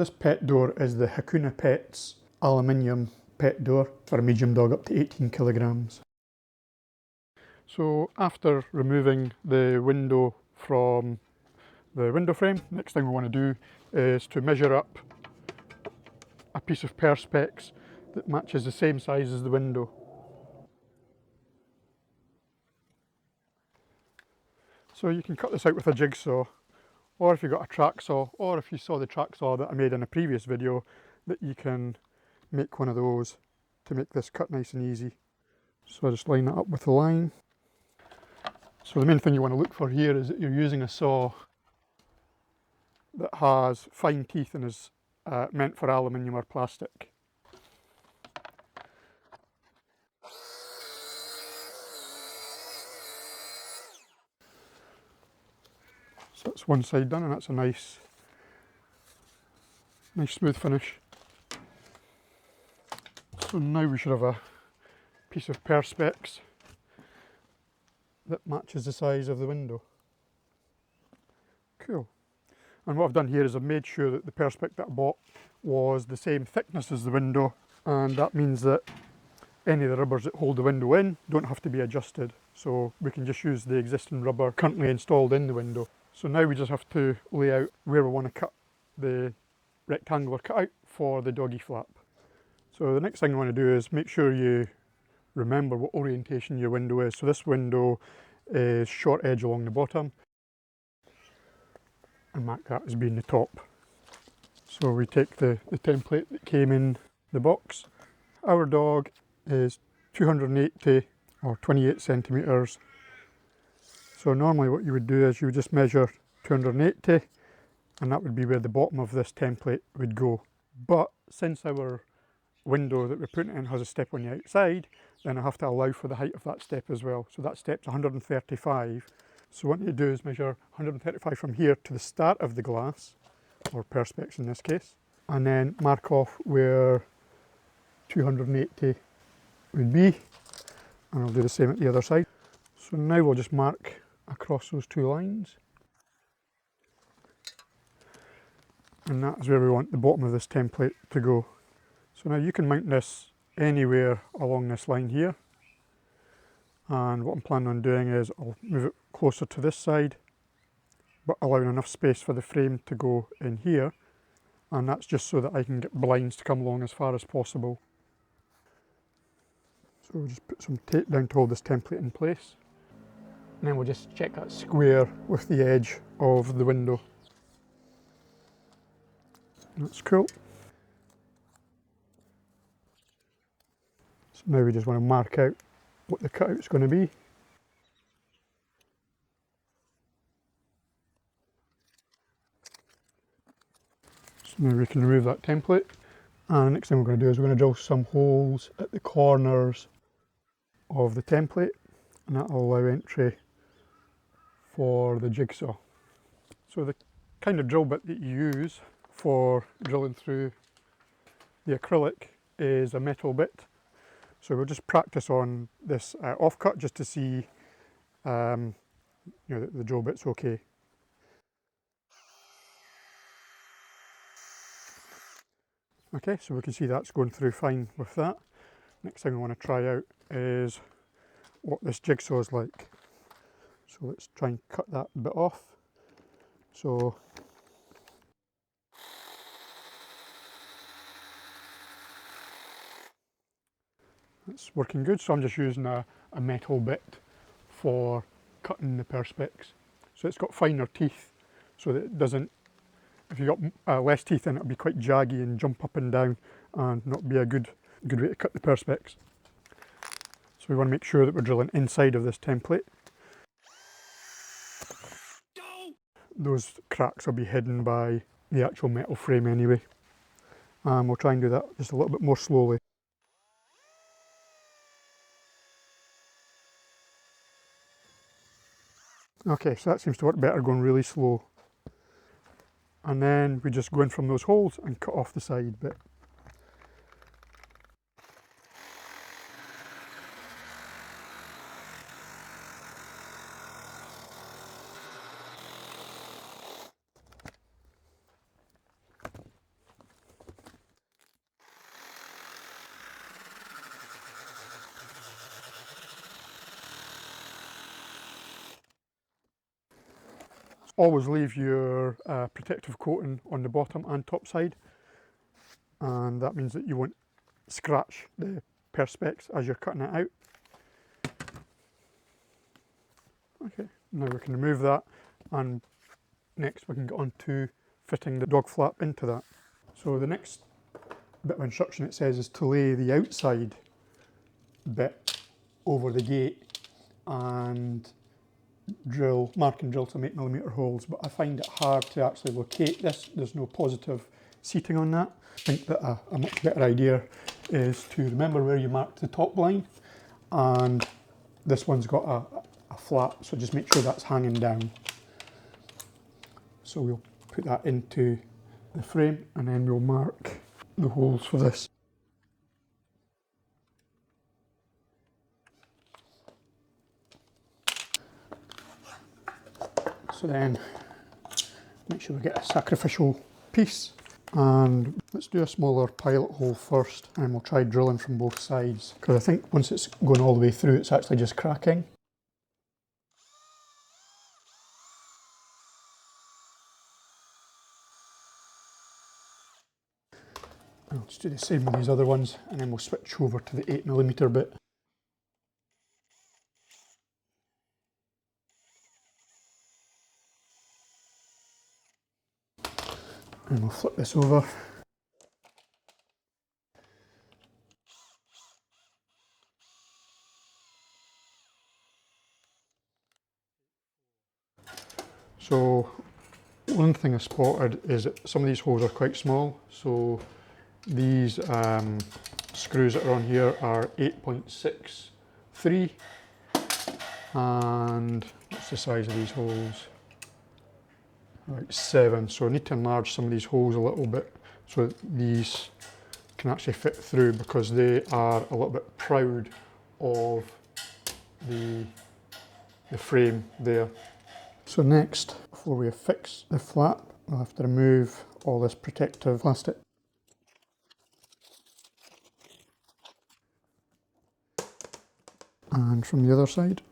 This pet door is the Hakuna Pets Aluminium pet door for a medium dog up to 18 kilograms. So after removing the window from the window frame, next thing we want to do is to measure up a piece of perspex that matches the same size as the window. So you can cut this out with a jigsaw, or if you've got a track saw, or if you saw the track saw that I made in a previous video, that you can make one of those to make this cut nice and easy. So I just line that up with the line. So the main thing you want to look for here is that you're using a saw that has fine teeth and is meant for aluminium or plastic. So that's one side done, and that's a nice smooth finish. So now we should have a piece of perspex that matches the size of the window. Cool. And what I've done here is I've made sure that the perspex that I bought was the same thickness as the window, and that means that any of the rubbers that hold the window in don't have to be adjusted. So we can just use the existing rubber currently installed in the window. So now we just have to lay out where we want to cut the rectangular cutout for the doggy flap. So the next thing I want to do is make sure you remember what orientation your window is. So this window is short edge along the bottom, and mark that as being the top. So we take the template that came in the box. Our dog is 280 or 28 centimetres. So normally what you would do is you would just measure 280, and that would be where the bottom of this template would go. But since our window that we're putting in has a step on the outside, then I have to allow for the height of that step as well. So that step's 135. So what you do is measure 135 from here to the start of the glass, or perspex in this case, and then mark off where 280 would be, and I'll do the same at the other side. So now we'll just mark across those two lines, and that is where we want the bottom of this template to go. So now you can mount this anywhere along this line here, and what I'm planning on doing is I'll move it closer to this side, but allowing enough space for the frame to go in here, and that's just so that I can get blinds to come along as far as possible. So we'll just put some tape down to hold this template in place, and then we'll just check that square with the edge of the window. That's cool. So now we just want to mark out what the cutout's going to be. So now we can remove that template, and the next thing we're going to do is we're going to drill some holes at the corners of the template, and that will allow entry for the jigsaw. So the kind of drill bit that you use for drilling through the acrylic is a metal bit. So we'll just practice on this offcut just to see that the drill bit's okay. Okay, so we can see that's going through fine with that. Next thing I want to try out is what this jigsaw is like. So let's try and cut that bit off. So it's working good, so I'm just using a metal bit for cutting the perspex. So it's got finer teeth, so that it doesn't, if you've got less teeth in it, it'll be quite jaggy and jump up and down and not be a good way to cut the perspex. So we want to make sure that we're drilling inside of this template. Those cracks will be hidden by the actual metal frame anyway. And we'll try and do that just a little bit more slowly. Okay, so that seems to work better going really slow. And then we just go in from those holes and cut off the side bit. always leave your protective coating on the bottom and top side, and that means that you won't scratch the perspex as you're cutting it out. Okay, now we can remove that, and next we can get on to fitting the dog flap into that. So the next bit of instruction it says is to lay the outside bit over the gate and mark and drill some 8mm holes, but I find it hard to actually locate this. There's no positive seating on that. I think that a much better idea is to remember where you marked the top line, and this one's got a flap, so just make sure that's hanging down. So we'll put that into the frame and then we'll mark the holes for this. So then make sure we get a sacrificial piece, and let's do a smaller pilot hole first, and then we'll try drilling from both sides, because I think once it's going all the way through it's actually just cracking. I'll just do the same with these other ones, and then we'll switch over to the 8mm bit. And we'll flip this over. So one thing I spotted is that some of these holes are quite small, so these screws that are on here are 8.63, and what's the size of these holes? Like 7, so I need to enlarge some of these holes a little bit so that these can actually fit through, because they are a little bit proud of the frame there. So next, before we affix the flap, we'll have to remove all this protective plastic. And from the other side.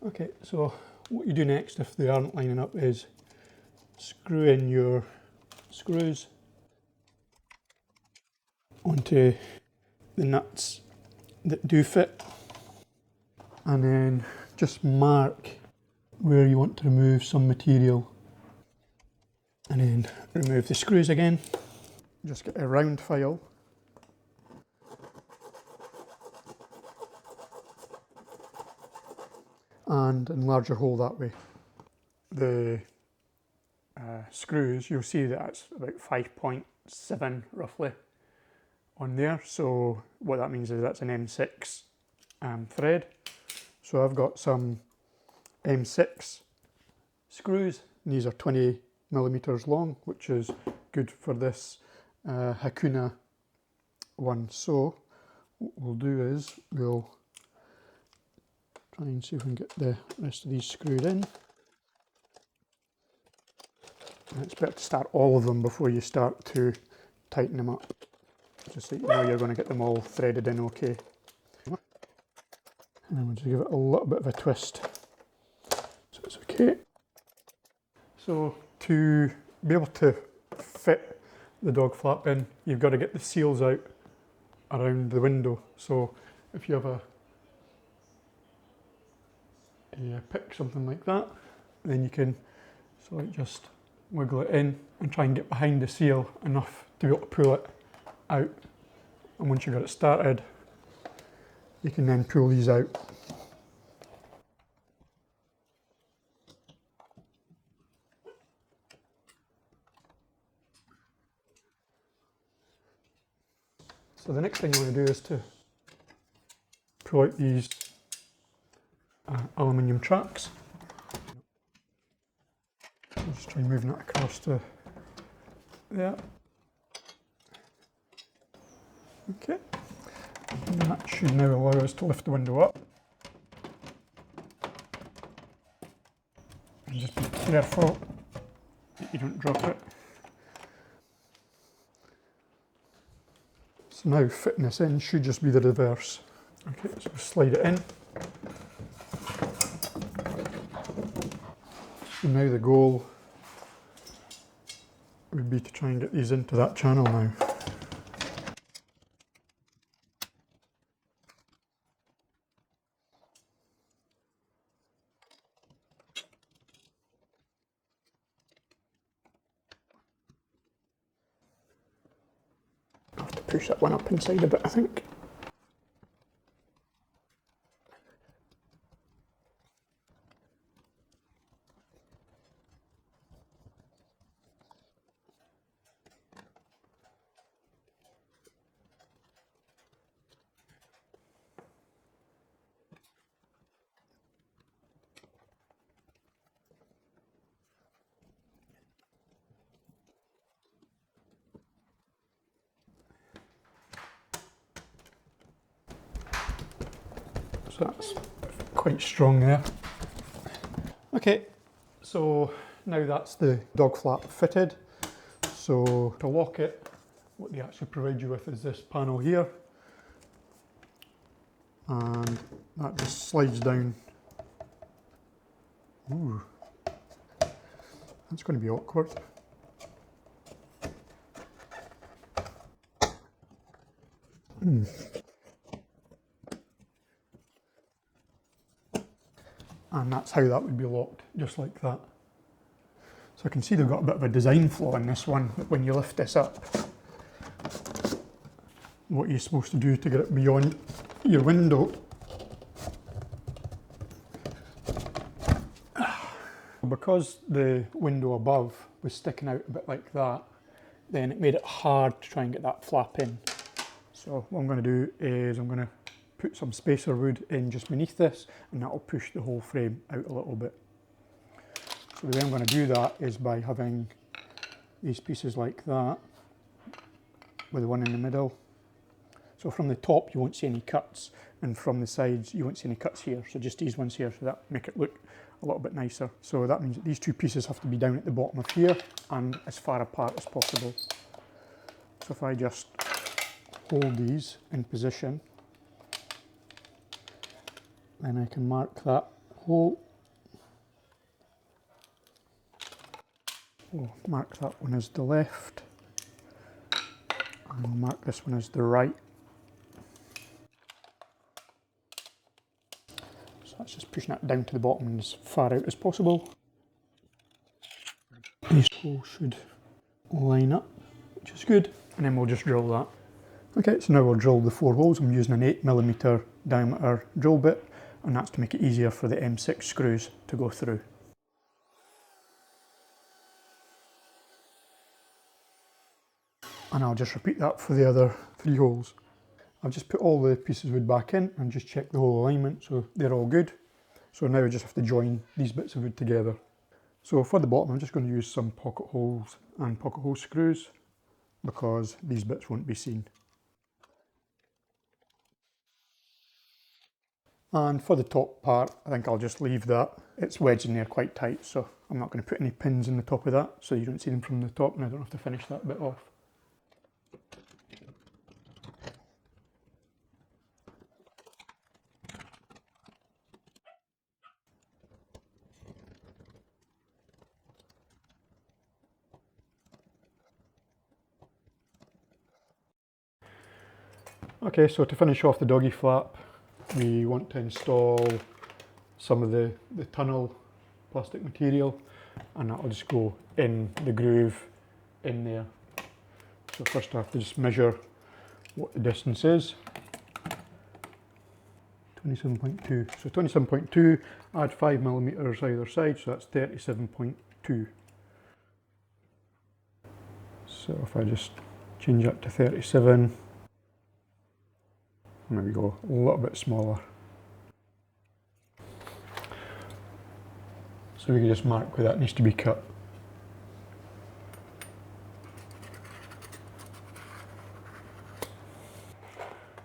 Okay, so what you do next if they aren't lining up is screw in your screws onto the nuts that do fit, and then just mark where you want to remove some material, and then remove the screws again. Just get a round file and enlarge your hole that way. The screws, you'll see that it's about 5.7 roughly on there, so what that means is that's an M6 thread. So I've got some M6 screws, and these are 20mm long, which is good for this Hakuna one. So what we'll do is we'll try and see if we can get the rest of these screwed in. And it's better to start all of them before you start to tighten them up, just so you know you're going to get them all threaded in okay. And then we'll just give it a little bit of a twist so it's okay. So to be able to fit the dog flap in, you've got to get the seals out around the window. So if you have a pick, something like that, then you can sort of just wiggle it in and try and get behind the seal enough to be able to pull it out. And once you've got it started, you can then pull these out. So the next thing you want to do is to pull out these aluminium tracks. Just try moving that across to there. Okay, and that should now allow us to lift the window up. And just be careful that you don't drop it. So now fitting this in should just be the reverse. Okay, so slide it in. So now the goal would be to try and get these into that channel now. I'll have to push that one up inside a bit, I think. So that's quite strong there. Okay, so now that's the dog flap fitted. So to lock it, what they actually provide you with is this panel here. And that just slides down. Ooh, that's going to be awkward. And that's how that would be locked, just like that. So I can see they've got a bit of a design flaw in this one, but when you lift this up, what you're supposed to do to get it beyond your window. Because the window above was sticking out a bit like that, then it made it hard to try and get that flap in. So what I'm going to do is I'm going to put some spacer wood in just beneath this, and that will push the whole frame out a little bit. So the way I'm going to do that is by having these pieces like that, with the one in the middle. So from the top you won't see any cuts, and from the sides you won't see any cuts here, so just these ones here, so that make it look a little bit nicer. So that means that these two pieces have to be down at the bottom of here and as far apart as possible. So if I just hold these in position, then I can mark that hole. We'll mark that one as the left, and we'll mark this one as the right. So that's just pushing that down to the bottom and as far out as possible. These holes should line up, which is good, and then we'll just drill that. Okay, so now we'll drill the 4 holes. I'm using an 8mm diameter drill bit, and that's to make it easier for the M6 screws to go through. And I'll just repeat that for the other 3 holes. I've just put all the pieces of wood back in and just checked the whole alignment, so they're all good. So now I just have to join these bits of wood together. So for the bottom I'm just going to use some pocket holes and pocket hole screws, because these bits won't be seen. And for the top part, I think I'll just leave that. It's wedged in there quite tight, so I'm not going to put any pins in the top of that, so you don't see them from the top, and I don't have to finish that bit off. Okay, so to finish off the doggy flap, we want to install some of the tunnel plastic material, and that will just go in the groove in there. So first I have to just measure what the distance is. 27.2. So 27.2, add 5mm either side, so that's 37.2. So if I just change that to 37, maybe go a little bit smaller. So we can just mark where that needs to be cut.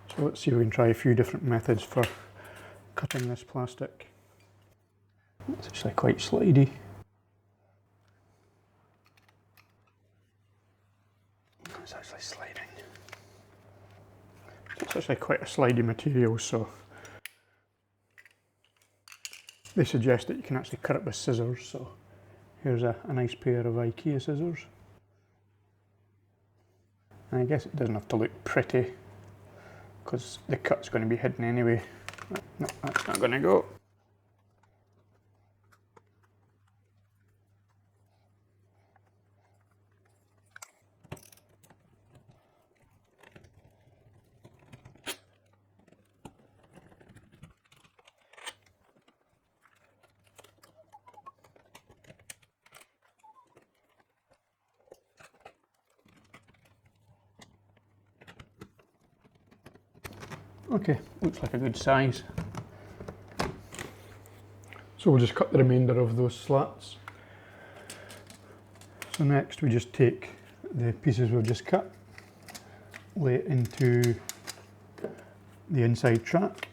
So let's see if we can try a few different methods for cutting this plastic. It's actually quite slidey. It's actually sliding. It's actually quite a slidey material, so they suggest that you can actually cut it with scissors, so Here's a nice pair of IKEA scissors. And I guess it doesn't have to look pretty because the cut's going to be hidden anyway. No, that's not going to go. Okay, looks like a good size. So we'll just cut the remainder of those slats. So next we just take the pieces we've just cut, lay it into the inside track,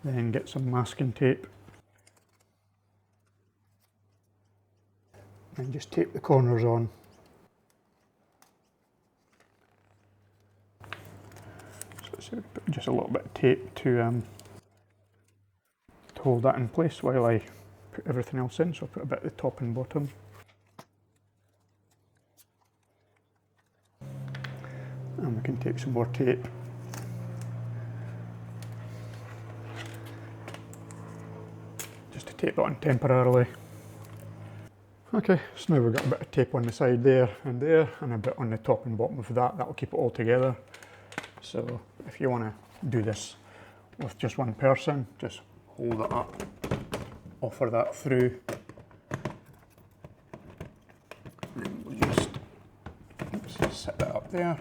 then get some masking tape and just tape the corners on. So put just a little bit of tape to hold that in place while I put everything else in. So I'll put a bit at the top and bottom. And we can take some more tape. Just to tape it on temporarily. Okay, so now we've got a bit of tape on the side there, and a bit on the top and bottom of that. That'll keep it all together. So if you want to do this with just one person, just hold it up, offer that through, and then we'll just set that up there,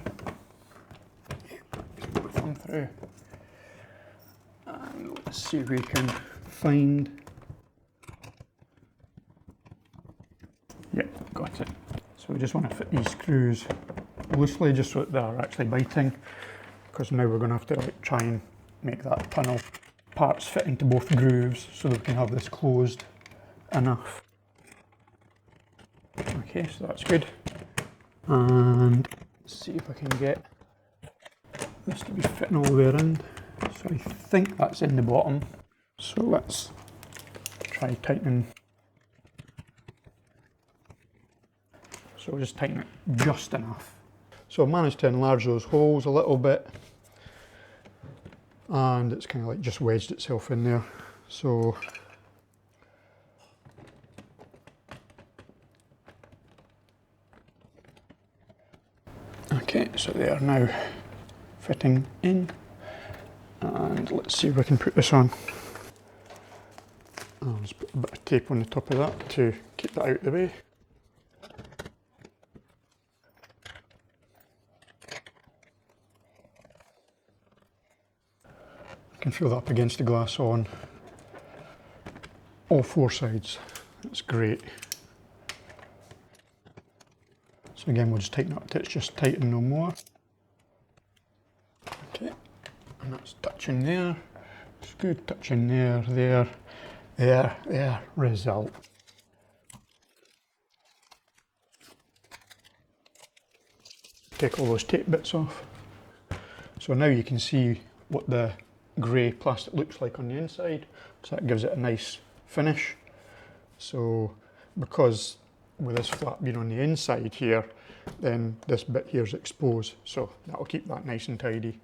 put the thumb through, and let's see if we can find, yep, got it. So we just want to fit these screws loosely just so that they're actually biting, because now we're going to have to try and make that tunnel parts fit into both grooves so that we can have this closed enough. Okay, so that's good. And let's see if I can get this to be fitting all the way around. So I think that's in the bottom. So let's try tightening. So we'll just tighten it just enough. So I've managed to enlarge those holes a little bit, and it's kind of like just wedged itself in there. So okay, so they are now fitting in, and let's see if we can put this on. I'll just put a bit of tape on the top of that to keep that out of the way. Can feel that up against the glass on all four sides. That's great. So again, we'll just tighten up till it's just tighten no more. Okay, and that's touching there. It's good, touching there, there, result. Take all those tape bits off. So now you can see what the grey plastic looks like on the inside, so that gives it a nice finish. So because with this flap being on the inside here, then this bit here is exposed, so that'll keep that nice and tidy.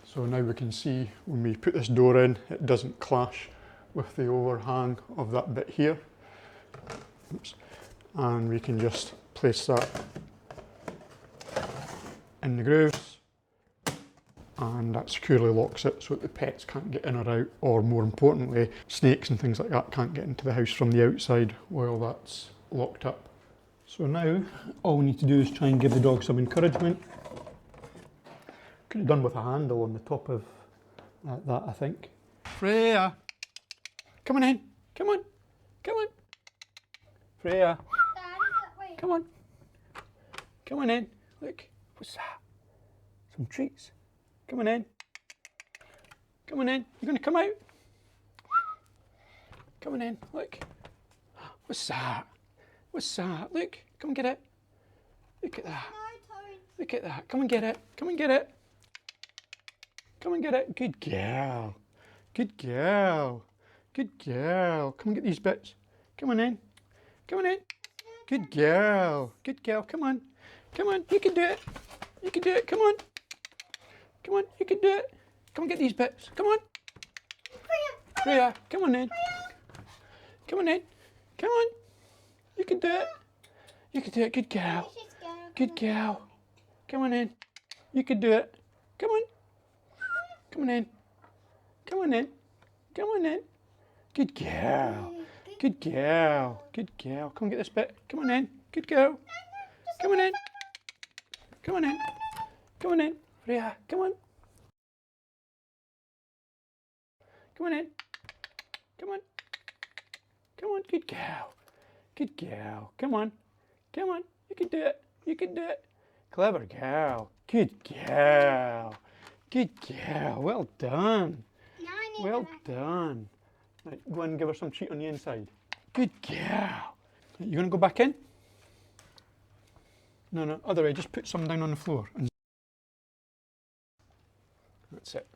So now we can see when we put this door in, it doesn't clash with the overhang of that bit here. Oops. And we can just place that in the grooves, and that securely locks it so that the pets can't get in or out, or more importantly, snakes and things like that can't get into the house from the outside while that's locked up. So now all we need to do is try and give the dog some encouragement. Could have done with a handle on the top of that, I think. Freya! Come on in! Come on! Come on! Freya! Come on! Come on in! Look, what's that? Some treats. Come on in. Come on in. You're going to come out? Come on in. Look. What's that? What's that? Look. Come and get it. Look at that. Look at that. Come and get it. Come and get it. Come and get it. Good girl. Good girl. Good girl. Come and get these bits. Come on in. Come on in. Good girl. Good girl. Come on. Come on. You can do it. You can do it. Come on. Come on. You can do it. Come and get these bits. Come on. Freya, come on in. Come on in. Come on. You can do it. You can do it. Good girl. Good girl. Come on in. You can do it. Come on. Come on in. Come on in. Come on in. Good girl. Good girl. Good girl. Come and get this bit. Come on in. Good girl. Come on in. Come on in. Come on in. Freya, come on. Come on in. Come on. Come on. Good girl. Good girl. Come on. Come on. You can do it. You can do it. Clever girl. Good girl. Good girl. Well done. Well done. Right, go and give her some treat on the inside. Good girl. You going to go back in? No, no, other way. Just put some down on the floor. And that's it.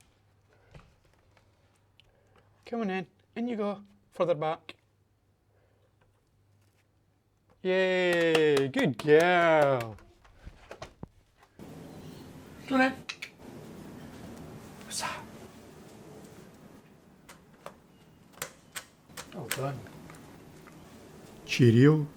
Come on in. In you go. Further back. Yay. Good girl. Go on in. What's that? Well done. Cheerio.